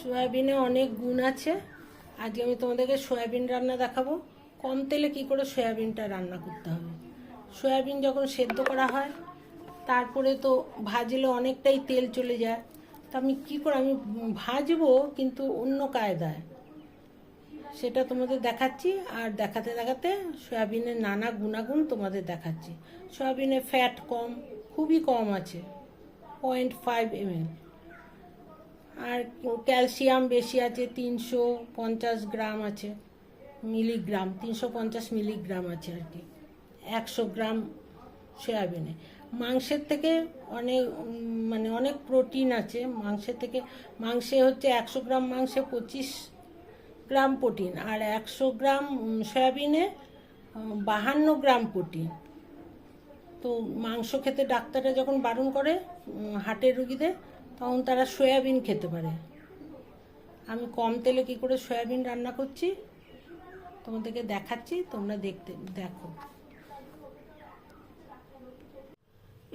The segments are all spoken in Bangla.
সয়াবিনে অনেক গুণ আছে। আজকে আমি তোমাদেরকে সয়াবিন রান্না দেখাবো। কম তেলে কি করে সয়াবিনটা রান্না করতে হবে। সয়াবিন যখন সেদ্ধ করা হয় তারপরে তো ভাজলে অনেকটাই তেল চলে যায়। তো আমি কী করে আমি ভাজবো কিন্তু অন্য কায়দায়, সেটা তোমাদের দেখাচ্ছি। আর দেখাতে দেখাতে সয়াবিনের নানা গুণাগুণ তোমাদের দেখাচ্ছি। সয়াবিনে ফ্যাট কম, খুবই কম আছে, 0.5 ml। আর ক্যালসিয়াম বেশি আছে, 350 গ্রাম আছে, মিলিগ্রাম 350 মিলিগ্রাম আছে আর কি 100 গ্রাম সয়াবিনে। মাংসের থেকে অনেক মানে অনেক প্রোটিন আছে মাংসের থেকে। মাংসে হচ্ছে 100 গ্রাম মাংসে 25 গ্রাম প্রোটিন, আর 100 গ্রাম সয়াবিনে 52 গ্রাম প্রোটিন। তো মাংস খেতে ডাক্তাররা যখন বারণ করে হার্টের রুগীদের, তখন তারা সয়াবিন খেতে পারে। আমি কম তেলে কী করে সয়াবিন রান্না করছি তোমাদেরকে দেখাচ্ছি, তোমরা দেখো।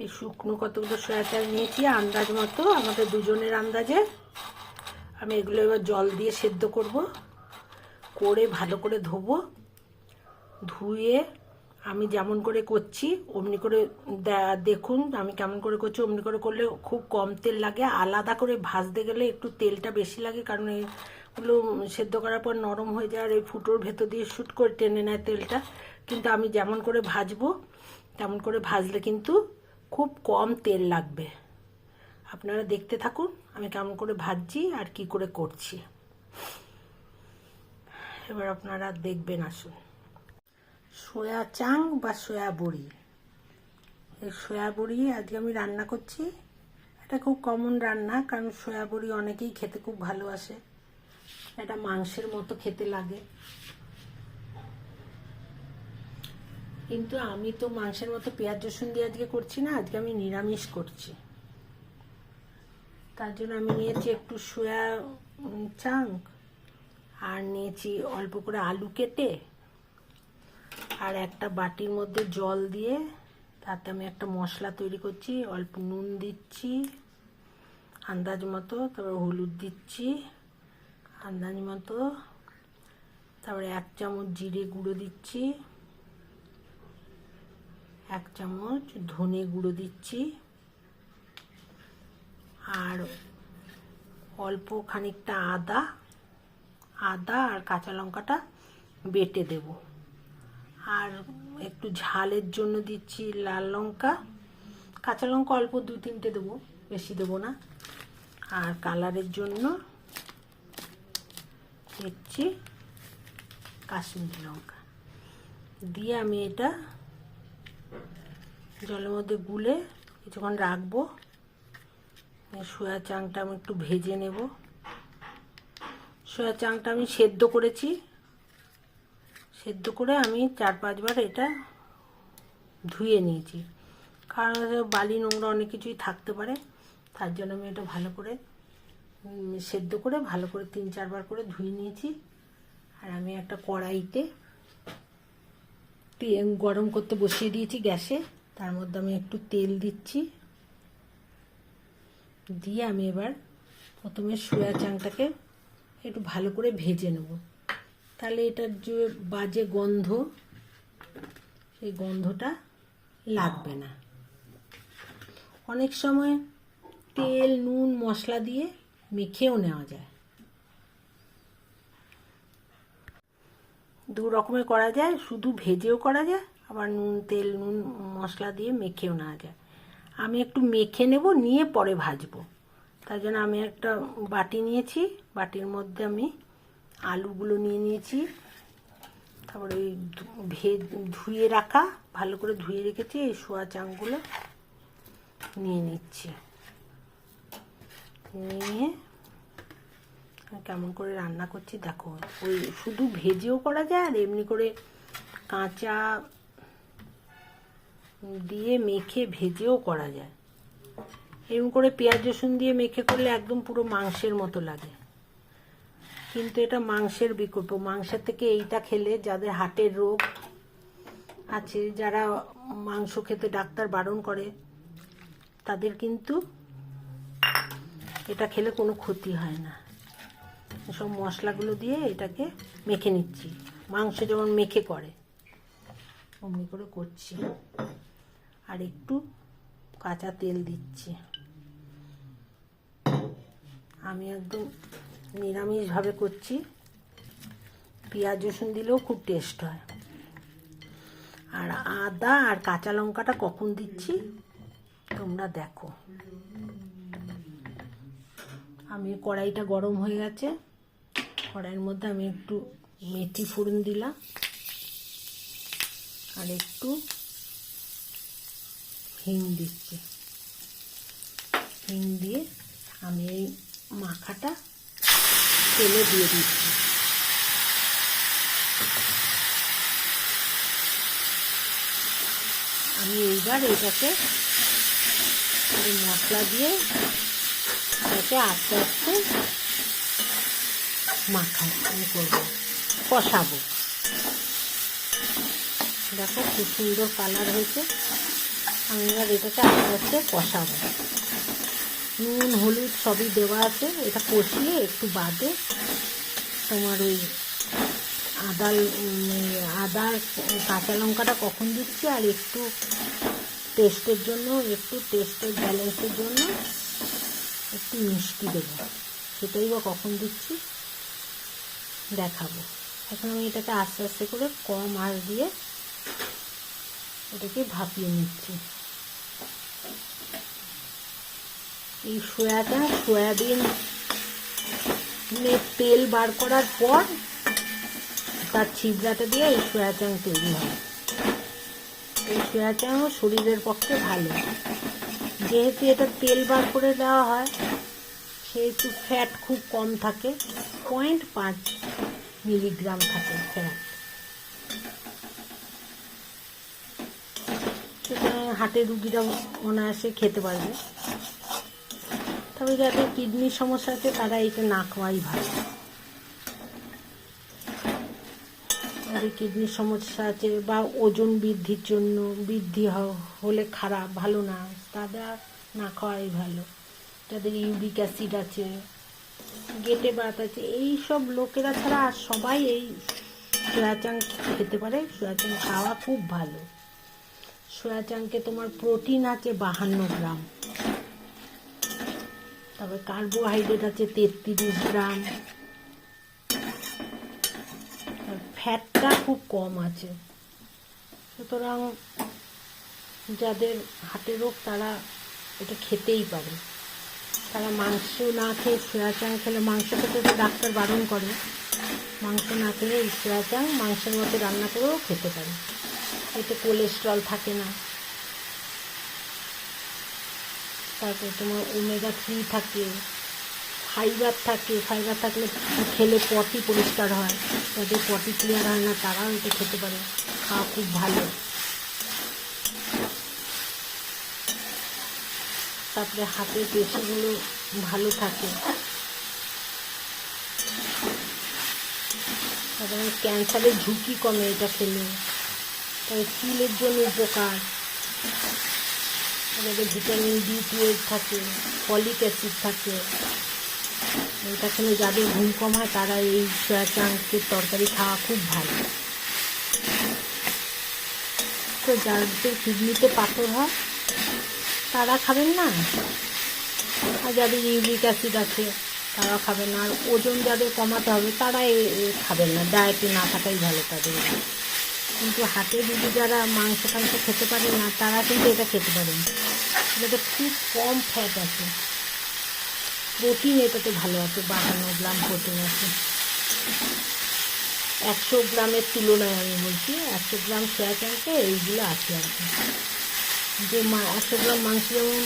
এই শুকনো কতগুলো সয়া চাল নিয়েছি আন্দাজ মতো, আমাদের দুজনের আন্দাজে। আমি এগুলো এবার জল দিয়ে সেদ্ধ করে ভালো করে ধোবো। ধুয়ে আমি যেমন করে করছি অমনি করে দেখুন আমি কেমন করে করছি। অমনি করে করলে খুব কম তেল লাগে। আলাদা করে ভাজতে গেলে একটু তেলটা বেশি লাগে, কারণ এগুলো সেদ্ধ করার পর নরম হয়ে যায় আর এই ফুটোর ভেতর দিয়ে শুট করে টেনে নেয় তেলটা। কিন্তু আমি যেমন করে ভাজবো তেমন করে ভাজলে কিন্তু খুব কম তেল লাগবে। আপনারা দেখতে থাকুন আমি কেমন করে ভাজছি আর কি করে করছি। এবার আপনারা দেখবেন, আসুন। সয়া চাং বা সয়া বড়ি, এই সয়া বড়ি আজকে আমি রান্না করছি। এটা খুব কমন রান্না, কারণ সয়া বড়ি অনেকেই খেতে খুব ভালোবাসে। এটা মাংসের মতো খেতে লাগে, কিন্তু আমি তো মাংসের মতো পেঁয়াজ রসুন দিয়ে আজকে করছি না, আজকে আমি নিরামিষ করছি। তার জন্য আমি নিয়েছি একটু সয়া চাংক, আর নিয়েছি অল্প করে আলু কেটে, আর একটা বাটির মধ্যে জল দিয়ে তাতে আমি একটা মশলা তৈরি করছি। অল্প নুন দিচ্ছি আন্দাজ মতো, তারপর হলুদ দিচ্ছি আন্দাজ মতো, তারপরে 1 চামচ জিরে গুঁড়ো দিচ্ছি, 1 চামচ ধনে গুঁড়ো দিচ্ছি, আর অল্প খানিকটা আদা আর কাঁচা লঙ্কাটা বেটে দেব। আর একটু ঝালের জন্য দিচ্ছি লাল লঙ্কা, কাঁচা লঙ্কা অল্প 2-3টে দেবো, বেশি দেবো না। আর কালারের জন্য দিচ্ছি কাশ্মীরি লঙ্কা দিয়ে আমি এটা জলের মধ্যে গুলে কিছুক্ষণ রাখবো। সয়া চাংটা আমি একটু ভেজে নেব। সয়া চাংটা আমি সেদ্ধ করেছি, সেদ্ধ করে আমি 4-5 বার এটা ধুয়ে নিয়েছি, কারণ বালি নোংরা অনেক কিছুই থাকতে পারে। তার জন্য আমি এটা ভালো করে সেদ্ধ করে ভালো করে 3-4 বার করে ধুয়ে নিয়েছি। আর আমি একটা কড়াইতে গরম করতে বসিয়ে দিয়েছি গ্যাসে। তার মধ্যে আমি একটু তেল দিচ্ছি, দিয়ে আমি এবার প্রথমে সয়া চাংটাকে একটু ভালো করে ভেজে নেব। তাহলে এটার যে বাজে গন্ধ, সেই গন্ধটা লাগবে না। অনেক সময় তেল নুন মশলা দিয়ে মেখেও নেওয়া যায়, 2 রকমের করা যায়। শুধু ভেজেও করা যায়, আবার তেল নুন মশলা দিয়ে মেখেও নেওয়া যায়। আমি একটু মেখে নেব, নিয়ে পরে ভাজবো। তার জন্য আমি একটা বাটি নিয়েছি, বাটির মধ্যে আমি আলুগুলো নিয়ে নিয়েছি, তারপরে ওই ধুয়ে রাখা ভালো করে ধুয়ে রেখেছি এই সয়া চাংগুলো নিয়ে নিচ্ছি। নিয়ে কেমন করে রান্না করছি দেখো। ওই শুধু ভেজেও করা যায়, আর এমনি করে কাঁচা দিয়ে মেখে ভেজেও করা যায়। এরকম করে পেঁয়াজ রসুন দিয়ে মেখে করলে একদম পুরো মাংসের মতো লাগে, কিন্তু এটা মাংসের বিকল্প। মাংসের থেকে এইটা খেলে যাদের হার্টের রোগ আছে, যারা মাংস খেতে ডাক্তার বারণ করে, তাদের কিন্তু এটা খেলে কোনো ক্ষতি হয় না। সব মশলাগুলো দিয়ে এটাকে মেখে নিচ্ছি, মাংস যেমন মেখে করে অমনি করে করছি। আর একটু কাঁচা তেল দিচ্ছি। আমি একদম নিরামিষভাবে করছি, পেঁয়াজ রসুন দিলেও খুব টেস্ট হয়। আর আদা আর কাঁচা লঙ্কাটা কখন দিচ্ছি তোমরা দেখো। আমি কড়াইটা গরম হয়ে গেছে, কড়াইয়ের মধ্যে আমি একটু মেথি ফোড়ন দিলাম আর একটু হিং দিচ্ছি। হিং দিয়ে আমি এই মাখাটা তেলে দিয়ে দিচ্ছি। আমি এইবার এটাকে মশলা দিয়ে এটাকে আস্তে আস্তে আমি করবো, কষাবো। দেখো খুব সুন্দর কালার হয়েছে। আমি এবার এটাকে আস্তে আস্তে কষাবো। নুন হলুদ সবই দেওয়া আছে। এটা কষিয়ে একটু বাদে তোমার ওই আদা কাঁচা লঙ্কাটা কখন দিচ্ছি আর একটু টেস্টের জন্য, একটু টেস্টের ব্যালেন্সের জন্য একটু মিষ্টি দেবো, সেটাই বা কখন দিচ্ছি দেখাবো। এখন আমি এটাকে আস্তে আস্তে করে কম আঁচ দিয়ে এটাকে ভাপিয়ে নিচ্ছি। এই সয়াবিন তেল বার করার পর তার ছিবড়াটা দিয়ে এই সয়া চাং তৈরি হয়। এই সয়া চাংও শরীরের পক্ষে ভালো, যেহেতু এটা তেল বার করে দেওয়া হয় সেহেতু ফ্যাট খুব কম থাকে, 0.5 মিলিগ্রাম থাকে ফ্যাট। সুতরাং হার্টের রুগীরা অনায়াসে খেতে পারবে। তবে যাদের কিডনির সমস্যা আছে তারা এটা না খাওয়াই ভালো। যাদের কিডনির সমস্যা আছে বা ওজন বৃদ্ধি হলে খারাপ, ভালো না, তারা না খাওয়াই ভালো। যাদের ইউরিক অ্যাসিড আছে, গেটে বাত আছে, এই সব লোকেরা ছাড়া আর সবাই এই সয়া চাং খেতে পারে। সয়া চাং খাওয়া খুব ভালো। সয়া চাংকে তোমার প্রোটিন আছে 52 গ্রাম, তবে কার্বোহাইড্রেট আছে 33 গ্রাম, ফ্যাটটা খুব কম আছে। সুতরাং যাদের হার্টের রোগ তারা এটা খেতেই পারে। তারা মাংস না খেয়ে সয়া চাং খেলে, মাংস খেতে তো ডাক্তার বারণ করে, মাংস না খেলে এই সয়া চাং মাংসের মতো রান্না করেও খেতে পারে। এতে কোলেস্ট্রল থাকে না। তারপরে তোমার ওমেগা 3 থাকে, ফাইবার থাকে। ফাইবার থাকলে খেলে পটি পরিষ্কার হয়। যাদের পটি ক্লিয়ার হয় না তারাও এটা খেতে পারে, খাওয়া খুব ভালো। তারপরে হাতের পেশিগুলো ভালো থাকে। তারপরে ক্যান্সারের ঝুঁকি কমে এটা খেলে। তবে চুলের জন্য উপকার। তারপরে ভিটামিন B12 থাকে, ফলিক অ্যাসিড থাকে। এটা খেলে যাদের ঘুম কম হয় তারা এই সয়া চাংয়ের তরকারি খাওয়া খুব ভালো। তো যাদের কিডনিতে পাথর হয় তারা খাবেন না, আর যাদের ইউরিক অ্যাসিড আছে তারাও খাবেন না। আর ওজন যাদের কমাতে হবে তারা খাবেন না, ডায়েটে না থাকাই ভালো তাদের। কিন্তু হার্টের রোগী যারা মাংস খেতে পারে না তারা কিন্তু এটা খেতে পারেন। এটাতে খুব কম ফ্যাট আছে, প্রোটিন এটাতে ভালো আছে, 52 গ্রাম প্রোটিন আছে। 100 গ্রামের তুলনায় আমি বলছি, 100 গ্রাম সয়া চাংকে এইগুলো আছে আর কি। যে 100 গ্রাম মাংস যেমন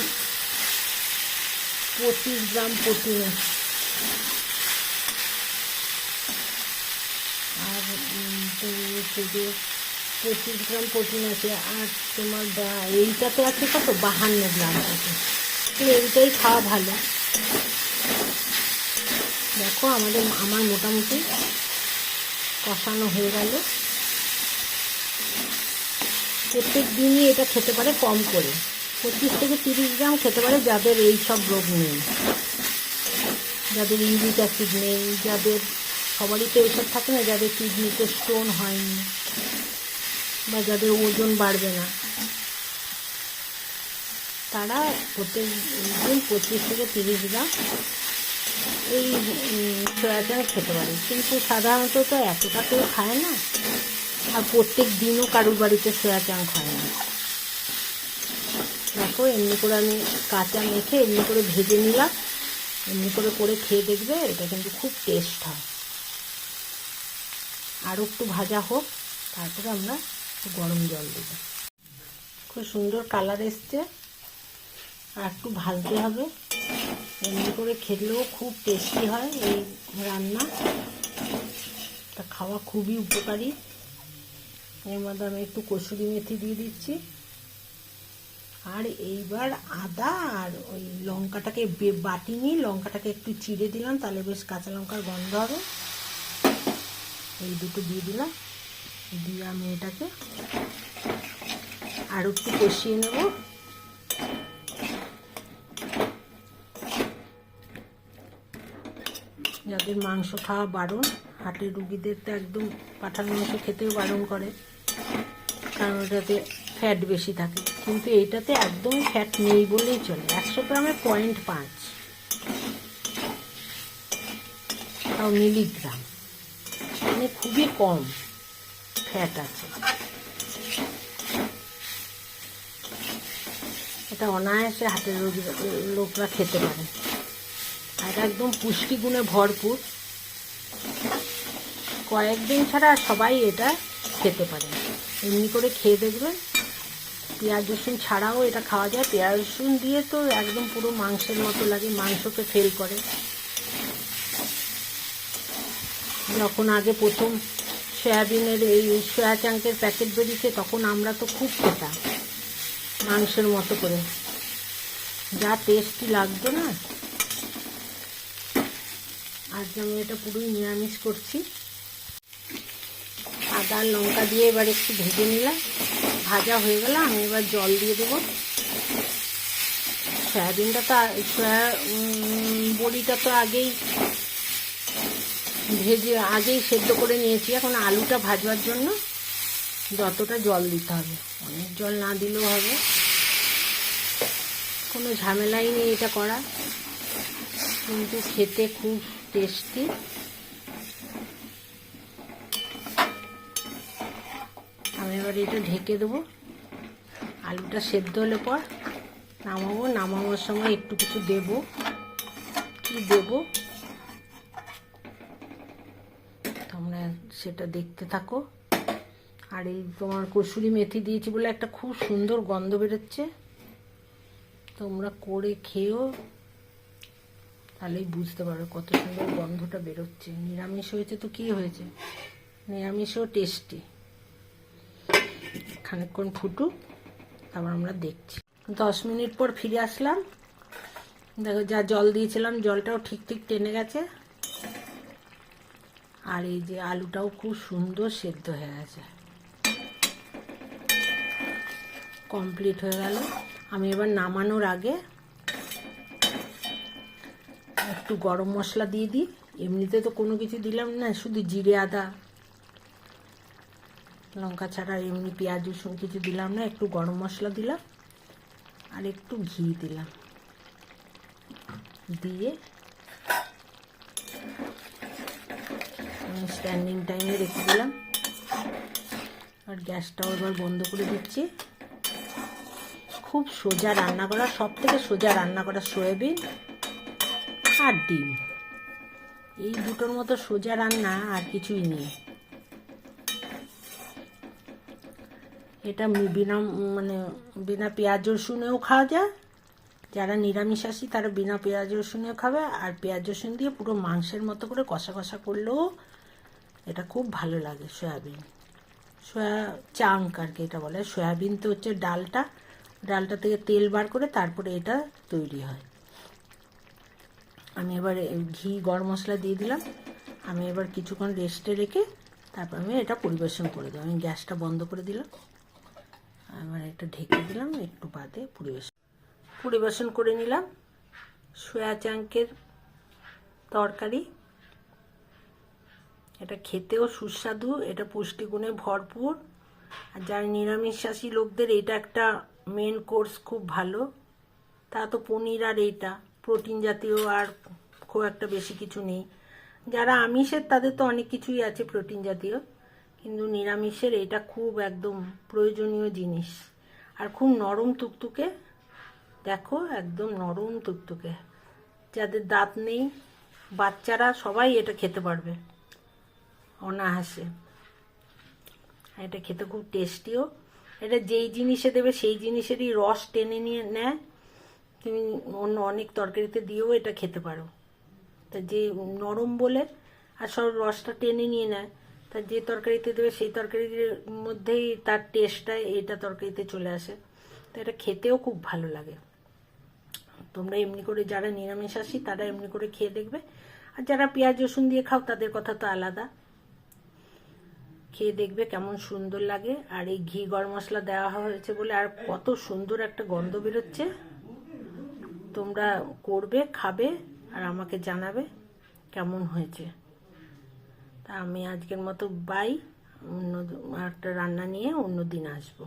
25 গ্রাম প্রোটিন আছে। আর যে 25 গ্রাম প্রোটিন আছে, আর তোমার এইটাতে আছে কত 52 গ্রাম আছে। এইটাই খাওয়া ভালো। দেখো আমার মোটামুটি কষানো হয়ে গেল। প্রত্যেক দিনই এটা খেতে পারে কম করে, 25 থেকে 30 গ্রাম খেতে পারে যাদের এই সব রোগ নেই। যাদের ইউরিক অ্যাসিড নেই, যাদের সবারই তো এসব থাকে না, যাদের কিডনিতে স্টোন হয়নি বা যাদের ওজন বাড়বে না, তারা প্রত্যেক দিন 25 থেকে 30 গ্রাম এই সয়া চাং খেতে পারে। কিন্তু সাধারণত তো এতটা কেউ খায় না, আর প্রত্যেক দিনও কারুর বাড়িতে সয়া চাং খায় না। দেখো এমনি করে আমি কাঁচা মেখে এমনি করে ভেজে নিলাম, এমনি করে করে খেয়ে দেখবে, এটা কিন্তু খুব টেস্ট হয়। আরও একটু ভাজা হোক, তারপরে আমরা একটু গরম জল দেব। খুব সুন্দর কালার এসছে, আর একটু ভাজতে হবে। এমনি করে খেলেও খুব টেস্টি হয় এই রান্না, এটা খাওয়া খুবই উপকারী। এর মধ্যে আমি একটু কসুরি মেথি দিয়ে দিচ্ছি, আর এইবার আদা আর ওই লঙ্কাটাকে বাটিনি, লঙ্কাটাকে একটু চিড়ে দিলাম, তাহলে বেশ কাঁচা লঙ্কার গন্ধ হবে। এই দুটো দিয়ে দিলাম, দিয়ে আমি এটাকে আর একটু কষিয়ে নেব। যাদের মাংস খাওয়া বারণ, হাটের রুগীদের তো একদম পাঁঠার মাংস খেতেও বারণ করে, কারণ ওটাতে ফ্যাট বেশি থাকে। কিন্তু এইটাতে একদম ফ্যাট নেই বলেই চলে। 100 গ্রামে 0.5 তাও মিলিগ্রাম, মানে খুবই কম ফ্যাট আছে। এটা অনায়াসে হাটের লোকরা খেতে পারে, আর একদম পুষ্টিগুণে ভরপুর। কয়েকদিন ছাড়া সবাই এটা খেতে পারে। এমনি করে খেয়ে দেখবেন। পেঁয়াজ রসুন ছাড়াও এটা খাওয়া যায়। পেঁয়াজ রসুন দিয়ে তো একদম পুরো মাংসের মতো লাগে, মাংসকে ফেল করে। যখন আগে প্রথম সয়াবিনের এই সয়া চাঙ্কের প্যাকেট বেরিয়েছে, তখন আমরা তো খুব খেতাম মাংসের মতো করে, যা টেস্টি লাগতো না। আজ আমি এটা পুরোই নিরামিষ করছি। আদা লঙ্কা দিয়ে এবার একটু ভেজে নিলাম, ভাজা হয়ে গেল। আমি এবার জল দিয়ে দেবো। সয়াবিনটা তো বড়িটা তো আগেই আগেই সেদ্ধ করে নিয়েছি। এখন আলুটা ভাজবার জন্য যতটা জল দিতে হবে, অনেক জল না দিলেও হবে, কোনো ঝামেলাই নেই এটা করা, কিন্তু খেতে খুব টেস্টি। আমি এবার এটা ঢেকে দেবো। আলুটা সেদ্ধ হলে পর নামাবো। নামানোর সময় একটু কিছু দেবো, কি দেবো তোমরা সেটা দেখতে থাকো। আর এই তোমার কসুরি মেথি দিয়েছি বলে একটা খুব সুন্দর গন্ধ বেরোচ্ছে। তোমরা করে খেয়েও, তাহলেই বুঝতে পারো কত সুন্দর গন্ধটা বেরোচ্ছে। নিরামিষ হয়েছে তো কি হয়েছে, নিরামিষও টেস্টি। খানিকক্ষণ ফুটুক, তারপর আমরা দেখছি। 10 মিনিট পর ফিরে আসলাম। দেখো যা জল দিয়েছিলাম, জলটাও ঠিক ঠিক টেনে গেছে। আর এই যে আলুটাও খুব সুন্দর সেদ্ধ হয়ে গেছে, কমপ্লিট হয়ে গেল। আমি এবার নামানোর আগে একটু গরম মশলা দিয়ে দিই। এমনিতে তো কোনো কিছু দিলাম না, শুধু জিরে আদা লঙ্কা ছাড়া এমনি পেঁয়াজ রসুন কিছু দিলাম না। একটু গরম মশলা দিলাম আর একটু ঘি দিলাম, দিয়ে স্ট্যান্ডিং টাইমে রেখে দিলাম। আর গ্যাসটাও এবার বন্ধ করে দিচ্ছি। খুব সোজা রান্না করা, সব থেকে সোজা রান্না করা সয়াবিন আর ডিম, এই দুটোর মতো সোজা রান্না আর কিছুই নেই। এটা বিনা পেঁয়াজ রসুনেও খাওয়া যায়। যারা নিরামিষাশী তারা বিনা পেঁয়াজ রসুনেও খাবে, আর পেঁয়াজ রসুন দিয়ে পুরো মাংসের মতো করে কষা কষা করলেও এটা খুব ভালো লাগে। সয়াবিন সয়া চাঙ্ক আর কি এটা বলে। সয়াবিন তো হচ্ছে ডালটা থেকে তেল বার করে তারপরে এটা তৈরি হয়। আমি এবার ঘি গরম মশলা দিয়ে দিলাম। আমি এবার কিছুক্ষণ রেস্টে রেখে তারপর আমি এটা পরিবেশন করে দেবো। আমি গ্যাসটা বন্ধ করে দিলাম, এবার এটা ঢেকে দিলাম। একটু বাদে পরিবেশন করে নিলাম। সয়া চাঙ্কের তরকারি। এটা খেতেও সুস্বাদু, এটা পুষ্টিগুণে ভরপুর। আর যারা নিরামিষাশী লোকদের এটা একটা মেন কোর্স, খুব ভালো। তা তো পনির আর এইটা প্রোটিন জাতীয়, আর খুব একটা বেশি কিছু নেই। যারা আমিষের তাদের তো অনেক কিছুই আছে প্রোটিন জাতীয়, কিন্তু নিরামিষের এটা খুব একদম প্রয়োজনীয় জিনিস। আর খুব নরম তুকতুকে, দেখো একদম নরম তুকতুকে। যাদের দাঁত নেই, বাচ্চারা সবাই এটা খেতে পারবে অনায়াসে। এটা খেতে খুব টেস্টিও। এটা যেই জিনিসে দেবে সেই জিনিসেরই রস টেনে নিয়ে নেয়। তুমি অন্য অনেক তরকারিতে দিয়েও এটা খেতে পারো। তা যে নরম বলে আর সব রসটা টেনে নিয়ে নেয়, তা যে তরকারিতে দেবে সেই তরকারির মধ্যেই তার টেস্টটা এইটা তরকারিতে চলে আসে। তো এটা খেতেও খুব ভালো লাগে। তোমরা এমনি করে, যারা নিরামিষাশী তারা এমনি করে খেয়ে দেখবে। আর যারা পেঁয়াজ রসুন দিয়ে খাও তাদের কথা তো আলাদা। খেয়ে দেখবে কেমন সুন্দর লাগে। আর এই ঘি গরম মশলা দেওয়া হয়েছে বলে আর কত সুন্দর একটা গন্ধ বেরোচ্ছে। তোমরা করবে, খাবে, আর আমাকে জানাবে কেমন হয়েছে। তা আমি আজকের মতো বাই। অন্য একটা রান্না নিয়ে অন্য দিন আসবো।